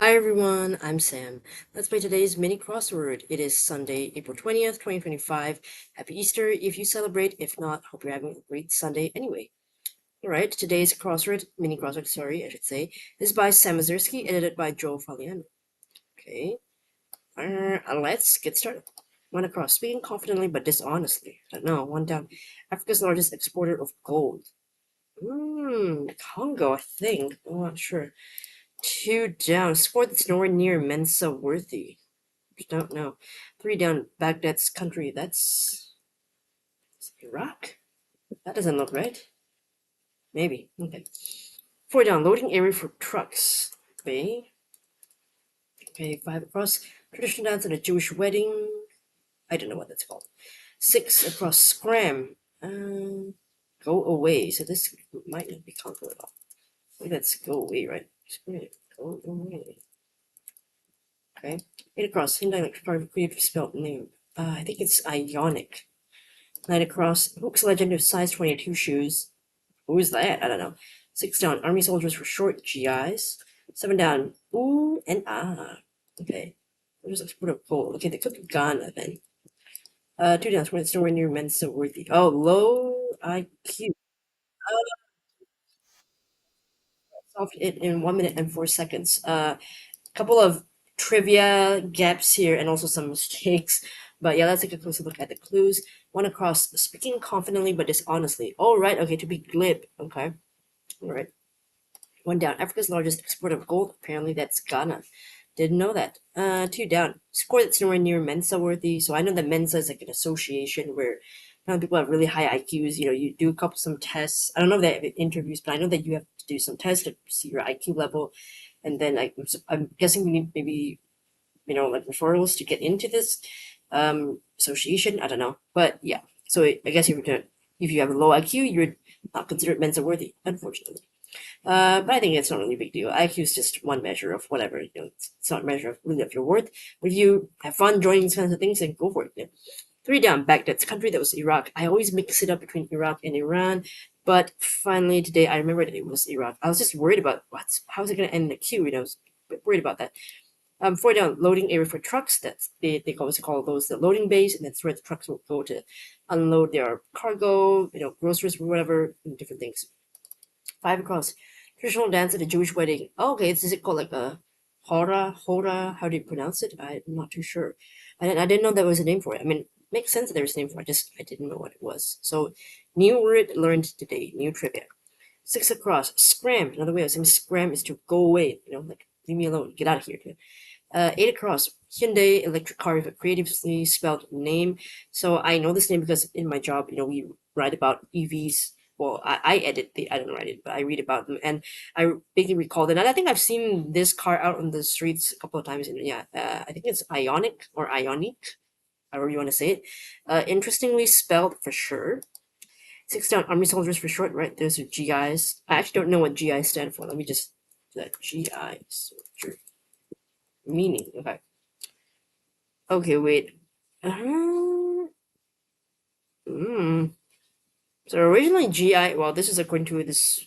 Hi everyone, I'm Sam. Let's play today's mini crossword. It is Sunday, April 20th, 2025. Happy Easter if you celebrate. If not, hope you're having a great Sunday anyway. Alright, today's mini crossword, I should say, is by Sam Mazursky, edited by Joe Faliano. Okay, let's get started. One across, speaking confidently but dishonestly. I don't know, one down. Africa's largest exporter of gold. Congo, I think. I'm not sure. Two down. Sport that's nowhere near Mensa worthy. Don't know. Three down. Baghdad's country. That's Iraq. That doesn't look right. Maybe. Okay. Four down. Loading area for trucks. Okay. Okay. Five across. Traditional dance at a Jewish wedding. I don't know what that's called. Six across. Scram. Go away. So this might not be Congo at all. Maybe that's go away, right? Go away. Okay. Eight across. Hidden dialect creative spelled name. I think it's Ionic. Nine across. Hook's legend of size 22 shoes. Who's that? I don't know. Six down. Army soldiers for short GIs. Seven down. Ooh and ah. Okay. There's a sport of gold. Okay, they could be Ghana then. Two down. It's nowhere near Mensa worthy. Oh, low IQ. Solved it in 1 minute and 4 seconds. Couple of trivia gaps here and also some mistakes. But yeah, let's take a closer look at the clues. One across, speaking confidently but dishonestly. Oh, right, okay, to be glib. Okay, all right. One down, Africa's largest exporter of gold. Apparently that's Ghana. Didn't know that. Two down, score that's nowhere near Mensa worthy. So I know that Mensa is like an association where people have really high IQs. You do some tests. I don't know if they have interviews, but I know that you have to do some tests to see your IQ level. And then I'm guessing we need maybe like referrals to get into this association. I don't know, but yeah. So I guess if you have a low IQ, you're not considered Mensa worthy, unfortunately. But I think it's not really a big deal. IQ is just one measure of whatever. It's not a measure of really of your worth. But if you have fun joining these kinds of things, then go for it. Yeah. Three down, Baghdad's country. That was Iraq. I always mix it up between Iraq and Iran, but finally today I remembered it was Iraq. I was just worried about how's it going to end in a queue. I was a bit worried about that. Four down, loading area for trucks. That's they also call those the loading bays, and that's where the trucks will go to unload their cargo, groceries, whatever, and different things. Five across, traditional dance at a Jewish wedding. Oh, okay, is it called like a hora? How do you pronounce it? I'm not too sure. I didn't know there was a name for it. I mean, it makes sense that there was a name for it. I didn't know what it was. So, new word learned today. New trivia. Six across, scram. Another way of saying scram is to go away. Like leave me alone. Get out of here. Eight across, Hyundai electric car with a creatively spelled name. So I know this name because in my job, we write about EVs. Well, I edit the, I don't write it, but I read about them, and I vaguely recall it. And I think I've seen this car out on the streets a couple of times. And yeah, I think it's Ionic or Ionic, however you want to say it. Interestingly spelled for sure. Six down, Army soldiers for short, right? Those are GIs. I actually don't know what GI stand for. Let me just that GI soldier meaning. Okay. Okay, wait. Mm. So originally GI, well, this is according to this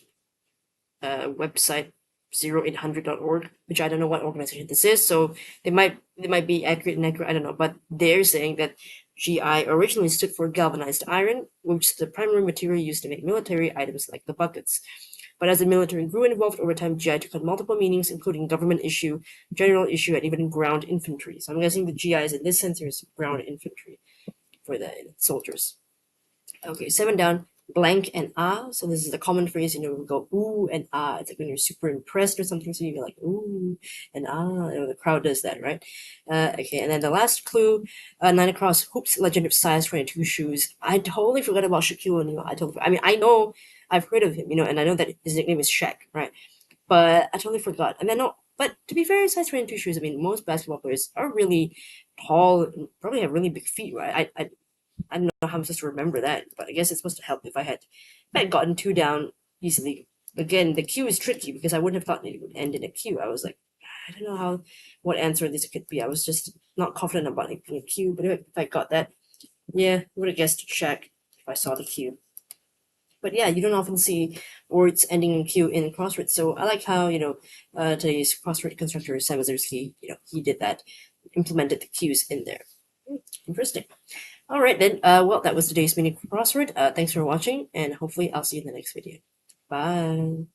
website 0800.org, which I don't know what organization this is, so they might be accurate and inaccurate, I don't know, but they're saying that GI originally stood for galvanized iron, which is the primary material used to make military items like the buckets. But as the military grew and evolved over time, GI took on multiple meanings, including government issue, general issue, and even ground infantry. So I'm guessing the GIs in this sense is ground infantry for the soldiers. Okay, seven down, blank and ah. So this is the common phrase, we go ooh and ah. It's like when you're super impressed or something, so you go like ooh and ah. The crowd does that, right? Okay, and then the last clue, nine across, hoops, legend of size 22 shoes. I totally forgot about Shaquille O'Neal. I mean, I know I've heard of him, and I know that his nickname is Shaq, right? But I totally forgot. And then no, but to be fair, size 22 shoes. I mean, most basketball players are really tall and probably have really big feet, right? I don't know how I'm supposed to remember that, but I guess it's supposed to help if I had gotten two down easily. Again, the queue is tricky because I wouldn't have thought it would end in a queue. I was like, I don't know what answer this could be. I was just not confident about it being a queue, but if I got that, yeah, I would have guessed Shaq if I saw the queue. But yeah, you don't often see words ending in Q in crosswords. So I like how, today's crossword constructor, Sam Wazirski, he did that, implemented the Qs in there. Interesting. All right, then. Well, that was today's mini crossword. Thanks for watching, and hopefully I'll see you in the next video. Bye.